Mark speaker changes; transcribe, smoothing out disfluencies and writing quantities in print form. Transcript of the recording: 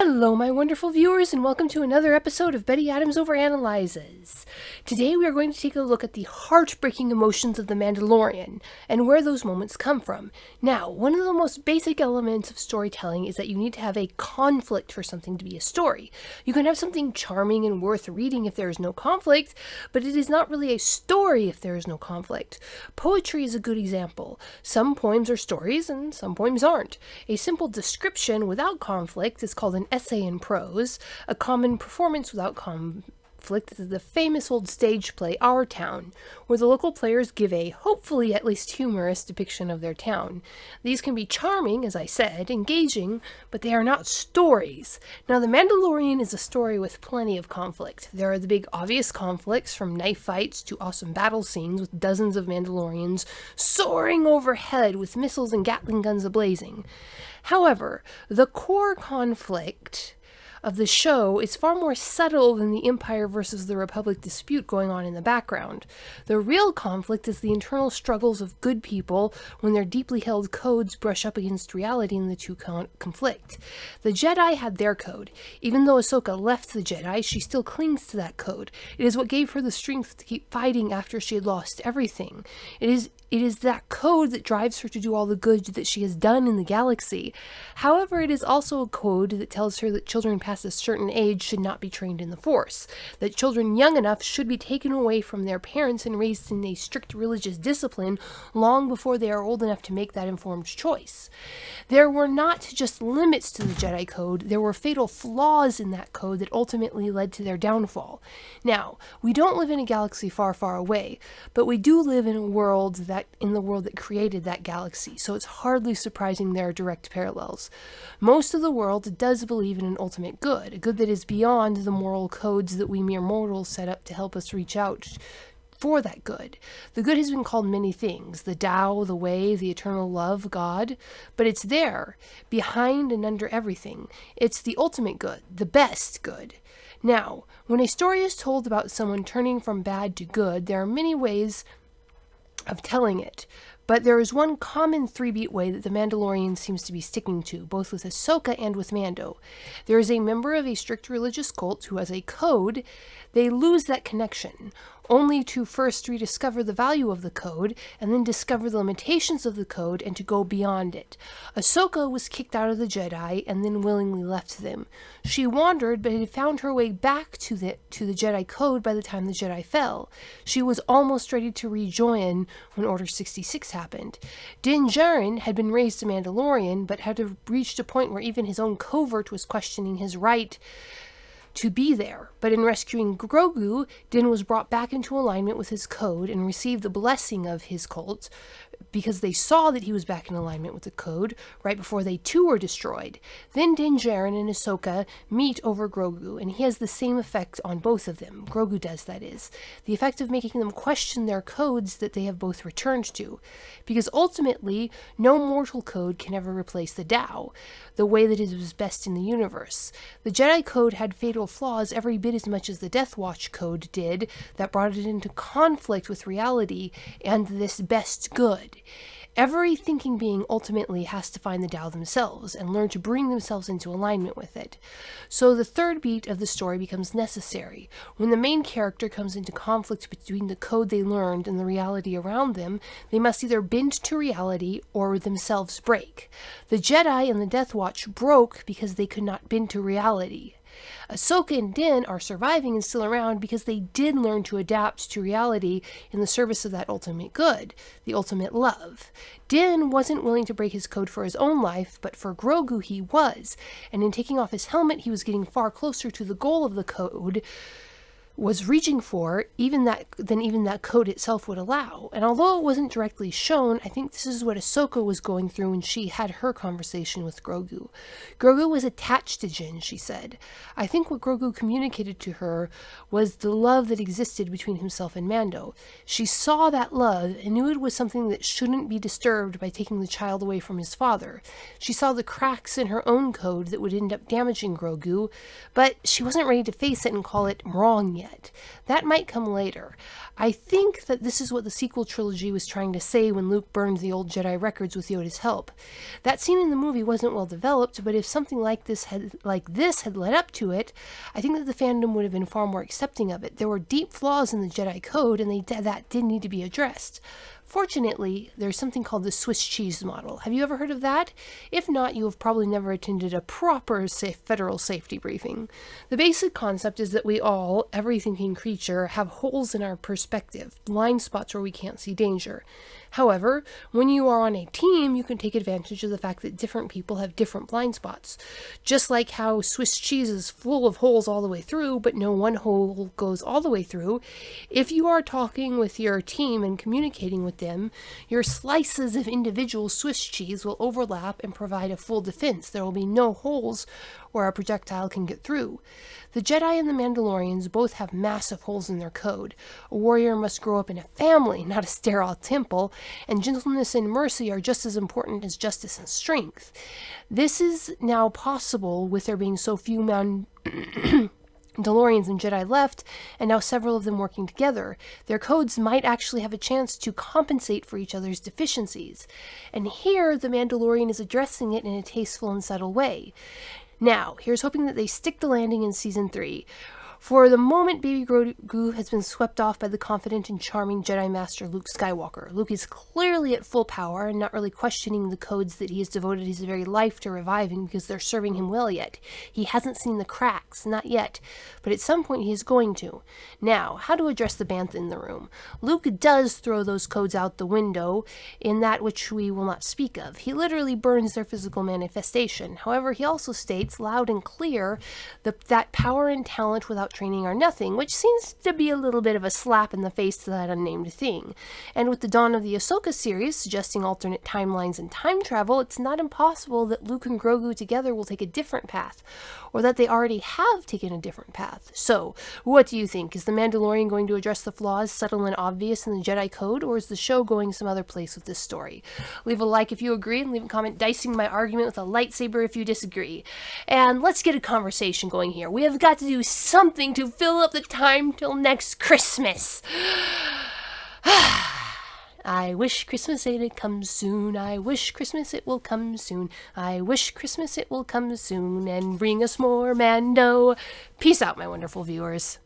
Speaker 1: Hello, my wonderful viewers, and welcome to another episode of Betty Adams Overanalyzes. Today we are going to take a look at the heartbreaking emotions of the Mandalorian, and where those moments come from. Now, one of the most basic elements of storytelling is that you need to have a conflict for something to be a story. You can have something charming and worth reading if there is no conflict, but it is not really a story if there is no conflict. Poetry is a good example. Some poems are stories, and some poems aren't. A simple description without conflict is called an essay in prose. A common performance without conflict is the famous old stage play Our Town, where the local players give a, hopefully at least humorous, depiction of their town. These can be charming, as I said, engaging, but they are not stories. Now, The Mandalorian is a story with plenty of conflict. There are the big obvious conflicts, from knife fights to awesome battle scenes with dozens of Mandalorians soaring overhead with missiles and Gatling guns ablazing. However, the core conflict of the show is far more subtle than the Empire versus the Republic dispute going on in the background. The real conflict is the internal struggles of good people when their deeply held codes brush up against reality and the two conflict. The Jedi had their code. Even though Ahsoka left the Jedi, she still clings to that code. It is what gave her the strength to keep fighting after she had lost everything. It is that code that drives her to do all the good that she has done in the galaxy. However, it is also a code that tells her that children past a certain age should not be trained in the Force, that children young enough should be taken away from their parents and raised in a strict religious discipline long before they are old enough to make that informed choice. There were not just limits to the Jedi Code, there were fatal flaws in that code that ultimately led to their downfall. Now, we don't live in a galaxy far, far away, but we do live in the world that created that galaxy, so it's hardly surprising there are direct parallels. Most of the world does believe in an ultimate good, a good that is beyond the moral codes that we mere mortals set up to help us reach out for that good. The good has been called many things: the Tao, the way, the eternal love, God, but it's there, behind and under everything. It's the ultimate good, the best good. Now, when a story is told about someone turning from bad to good, there are many ways of telling it, but there is one common three-beat way that The Mandalorian seems to be sticking to, both with Ahsoka and with Mando. There is a member of a strict religious cult who has a code. They lose that connection, only to first rediscover the value of the code, and then discover the limitations of the code and to go beyond it. Ahsoka was kicked out of the Jedi and then willingly left them. She wandered, but had found her way back to the Jedi Code by the time the Jedi fell. She was almost ready to rejoin when Order 66 happened. Din Djarin had been raised a Mandalorian, but had reached a point where even his own covert was questioning his right to be there. But in rescuing Grogu, Din was brought back into alignment with his code and received the blessing of his cult, because they saw that he was back in alignment with the code right before they too were destroyed. Then Din Djarin and Ahsoka meet over Grogu, and he has the same effect on both of them. Grogu does, that is. The effect of making them question their codes that they have both returned to. Because ultimately, no mortal code can ever replace the Tao, the way that it is best in the universe. The Jedi Code had fatal flaws every bit as much as the Death Watch Code did, that brought it into conflict with reality and this best good. Every thinking being ultimately has to find the Tao themselves and learn to bring themselves into alignment with it. So the third beat of the story becomes necessary. When the main character comes into conflict between the code they learned and the reality around them, they must either bend to reality or themselves break. The Jedi and the Death Watch broke because they could not bend to reality. Ahsoka and Din are surviving and still around because they did learn to adapt to reality in the service of that ultimate good, the ultimate love. Din wasn't willing to break his code for his own life, but for Grogu he was, and in taking off his helmet he was getting far closer to the goal of the code was reaching for, even that code itself would allow. And although it wasn't directly shown, I think this is what Ahsoka was going through when she had her conversation with Grogu. Grogu was attached to Jin, she said. I think what Grogu communicated to her was the love that existed between himself and Mando. She saw that love and knew it was something that shouldn't be disturbed by taking the child away from his father. She saw the cracks in her own code that would end up damaging Grogu, but she wasn't ready to face it and call it wrong yet. yet. That might come later. I think that this is what the sequel trilogy was trying to say when Luke burned the old Jedi records with Yoda's help. That scene in the movie wasn't well developed, but if something like this had led up to it, I think that the fandom would have been far more accepting of it. There were deep flaws in the Jedi Code, and that did need to be addressed. Fortunately, there's something called the Swiss cheese model. Have you ever heard of that? If not, you have probably never attended a proper federal safety briefing. The basic concept is that we all, every thinking creature, have holes in our perspective, blind spots where we can't see danger. However, when you are on a team, you can take advantage of the fact that different people have different blind spots. Just like how Swiss cheese is full of holes all the way through, but no one hole goes all the way through, if you are talking with your team and communicating with them, your slices of individual Swiss cheese will overlap and provide a full defense. There will be no holes where a projectile can get through. The Jedi and the Mandalorians both have massive holes in their code. A warrior must grow up in a family, not a sterile temple, and gentleness and mercy are just as important as justice and strength. This is now possible with there being so few Mandalorians and Jedi left, and now several of them working together. Their codes might actually have a chance to compensate for each other's deficiencies. And here, the Mandalorian is addressing it in a tasteful and subtle way. Now, here's hoping that they stick the landing in Season 3. For the moment, baby Grogu has been swept off by the confident and charming Jedi Master Luke Skywalker. Luke is clearly at full power and not really questioning the codes that he has devoted his very life to reviving because they're serving him well yet. He hasn't seen the cracks, not yet, but at some point he is going to. Now, how to address the bantha in the room. Luke does throw those codes out the window in that which we will not speak of. He literally burns their physical manifestation. However, he also states loud and clear that power and talent without training are nothing, which seems to be a little bit of a slap in the face to that unnamed thing. And with the dawn of the Ahsoka series suggesting alternate timelines and time travel, it's not impossible that Luke and Grogu together will take a different path, or that they already have taken a different path. So, what do you think? Is the Mandalorian going to address the flaws subtle and obvious in the Jedi Code, or is the show going some other place with this story? Leave a like if you agree, and leave a comment dicing my argument with a lightsaber if you disagree. And let's get a conversation going here. We have got to do something to fill up the time till next Christmas. I wish Christmas it comes soon. I wish Christmas it will come soon. I wish Christmas it will come soon and bring us more Mando. Peace out, my wonderful viewers.